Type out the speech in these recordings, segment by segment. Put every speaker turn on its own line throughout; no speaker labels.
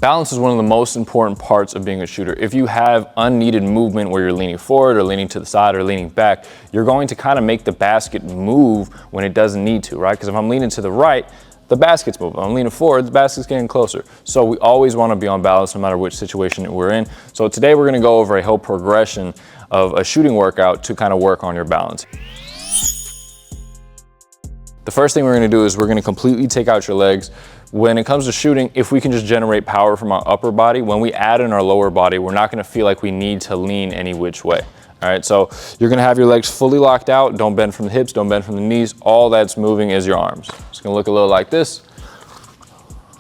Balance is one of the most important parts of being a shooter. If you have unneeded movement where you're leaning forward or leaning to the side or leaning back, you're going to kind of make the basket move when it doesn't need to, right? Because if I'm leaning to the right, the basket's moving. If I'm leaning forward, the basket's getting closer. So we always want to be on balance no matter which situation we're in. So today we're going to go over a whole progression of a shooting workout to kind of work on your balance. The first thing we're going to do is we're going to completely take out your legs. When it comes to shooting, if we can just generate power from our upper body, when we add in our lower body, we're not going to feel like we need to lean any which way. All right, so you're going to have your legs fully locked out. Don't bend from the hips, don't bend from the knees. All that's moving is your arms. It's going to look a little like this.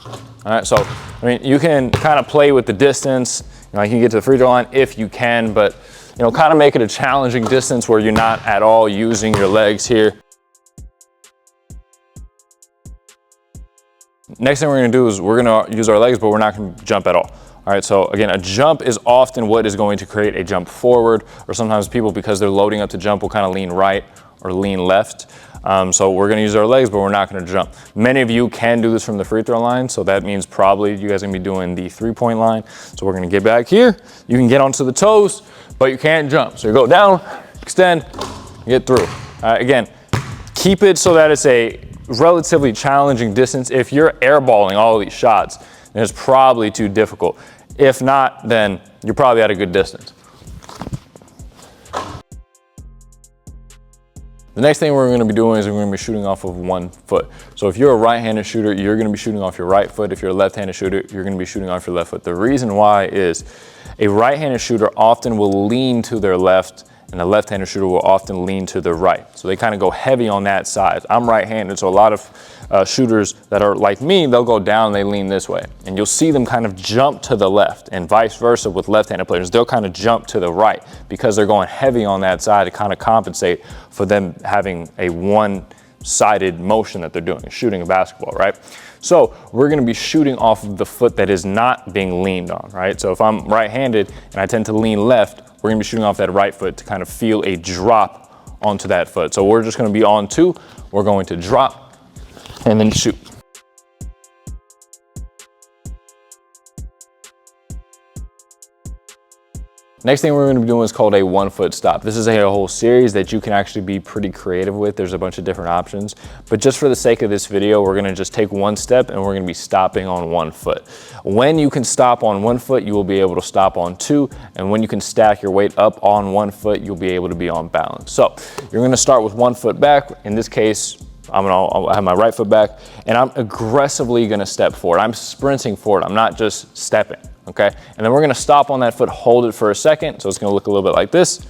All right, so I mean, you can kind of play with the distance. You know, you can get to the free throw line if you can, but you know, kind of make it a challenging distance where you're not at all using your legs here. Next thing we're going to do is we're going to use our legs, but we're not going to jump at all. All right, so again, a jump is often what is going to create a jump forward, or sometimes people, because they're loading up to jump, will kind of lean right or lean left. So we're going to use our legs, but we're not going to jump. Many of you can do this from the free throw line, so that means probably you guys are going to be doing the 3-point line. So we're going to get back here. You can get onto the toes, but you can't jump. So you go down, extend, get through. Again, keep it so that it's a relatively challenging distance. If you're airballing all of these shots, then it's probably too difficult. If not, then you're probably at a good distance. The next thing we're going to be doing is we're going to be shooting off of one foot. So if you're a right-handed shooter, you're going to be shooting off your right foot. If you're a left-handed shooter, you're going to be shooting off your left foot. The reason why is a right-handed shooter often will lean to their left, and a left-handed shooter will often lean to the right. So they kind of go heavy on that side. I'm right-handed, so a lot of shooters that are like me, they'll go down, they lean this way. And you'll see them kind of jump to the left, and vice versa with left-handed players. They'll kind of jump to the right because they're going heavy on that side to kind of compensate for them having a one-sided motion that they're doing, shooting a basketball, right? So we're going to be shooting off of the foot that is not being leaned on, right? So if I'm right-handed and I tend to lean left, we're going to be shooting off that right foot to kind of feel a drop onto that foot. So we're just going to be on 2. We're going to drop and then shoot. Next thing we're going to be doing is called a 1-foot stop. This is a whole series that you can actually be pretty creative with. There's a bunch of different options, but just for the sake of this video, we're going to just take one step and we're going to be stopping on 1 foot. When you can stop on 1 foot, you will be able to stop on 2. And when you can stack your weight up on 1 foot, you'll be able to be on balance. So you're going to start with 1 foot back. In this case, I'll have my right foot back and I'm aggressively going to step forward. I'm sprinting forward. I'm not just stepping. Okay, and then we're going to stop on that foot, hold it for a second. So it's going to look a little bit like this.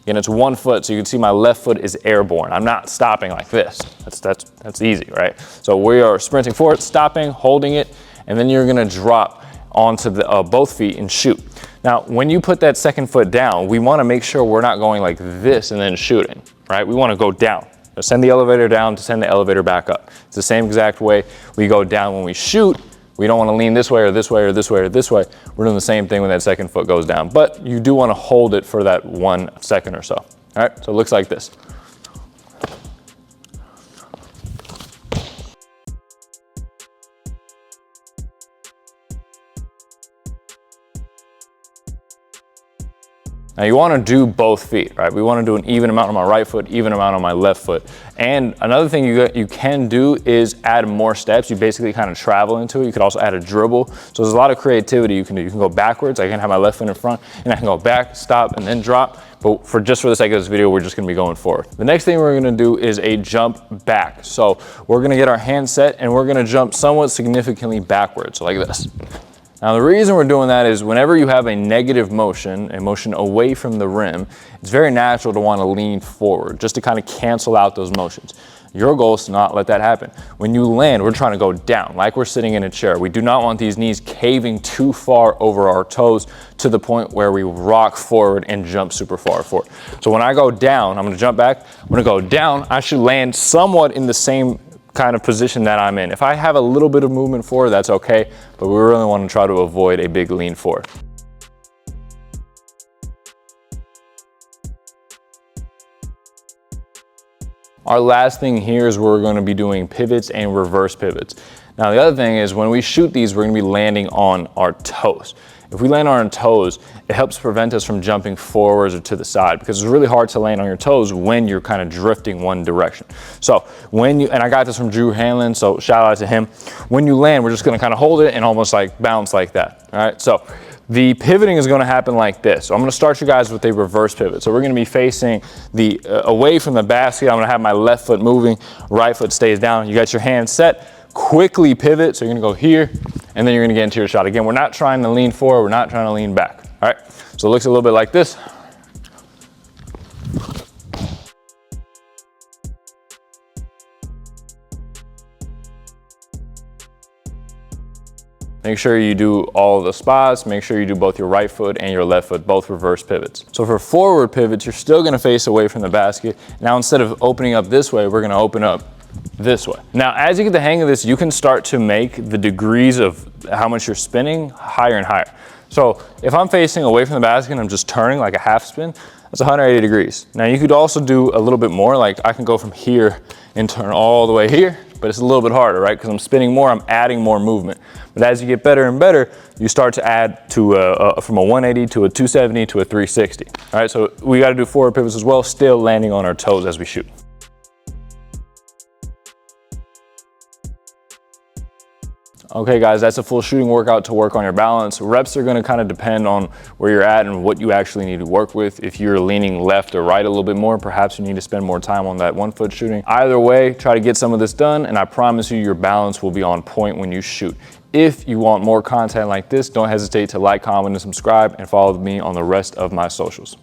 Again, it's 1 foot, so you can see my left foot is airborne. I'm not stopping like this. That's easy, right? So we are sprinting forward, stopping, holding it, and then you're going to drop onto the both feet and shoot. Now, when you put that second foot down, we want to make sure we're not going like this and then shooting, right? We want to go down. So send the elevator down to send the elevator back up. It's the same exact way we go down when we shoot. We don't want to lean this way or this way or this way or this way. We're doing the same thing when that second foot goes down, but you do want to hold it for that 1 second or so. All right, so it looks like this. Now you want to do both feet, right? We want to do an even amount on my right foot, even amount on my left foot. And another thing you can do is add more steps. You basically kind of travel into it. You could also add a dribble. So there's a lot of creativity you can do. You can go backwards. I can have my left foot in front and I can go back, stop, and then drop. But just for the sake of this video, we're just going to be going forward. The next thing we're going to do is a jump back. So we're going to get our hands set and we're going to jump somewhat significantly backwards, so like this. Now the reason we're doing that is whenever you have a negative motion, a motion away from the rim, it's very natural to want to lean forward just to kind of cancel out those motions. Your goal is to not let that happen. When you land, we're trying to go down like we're sitting in a chair. We do not want these knees caving too far over our toes to the point where we rock forward and jump super far forward. So when I go down, I'm going to jump back. I'm going to go down. I should land somewhat in the same kind of position that I'm in. If I have a little bit of movement forward, that's okay, but we really want to try to avoid a big lean forward. Our last thing here is we're going to be doing pivots and reverse pivots. Now, the other thing is when we shoot these, we're gonna be landing on our toes. If we land on our toes, it helps prevent us from jumping forwards or to the side, because it's really hard to land on your toes when you're kind of drifting one direction. So when you, and I got this from Drew Hanlon, so shout out to him. When you land, we're just gonna kind of hold it and almost like bounce like that, all right? So the pivoting is gonna happen like this. So I'm gonna start you guys with a reverse pivot. So we're gonna be facing the away from the basket. I'm gonna have my left foot moving, right foot stays down. You got your hand set. Quickly pivot, so you're gonna go here, and then you're gonna get into your shot. Again, we're not trying to lean forward, we're not trying to lean back, all right? So it looks a little bit like this. Make sure you do all the spots, make sure you do both your right foot and your left foot, both reverse pivots. So for forward pivots, you're still gonna face away from the basket. Now instead of opening up this way, we're gonna open up this way. Now, as you get the hang of this, you can start to make the degrees of how much you're spinning higher and higher. So if I'm facing away from the basket and I'm just turning like a half spin, that's 180 degrees. Now you could also do a little bit more, like I can go from here and turn all the way here, but it's a little bit harder, right? Because I'm spinning more, I'm adding more movement. But as you get better and better, you start to add to from a 180 to a 270 to a 360. All right, so we got to do forward pivots as well, still landing on our toes as we shoot. Okay guys, that's a full shooting workout to work on your balance. Reps are gonna kind of depend on where you're at and what you actually need to work with. If you're leaning left or right a little bit more, perhaps you need to spend more time on that 1 foot shooting. Either way, try to get some of this done, and I promise you your balance will be on point when you shoot. If you want more content like this, don't hesitate to like, comment, and subscribe, and follow me on the rest of my socials.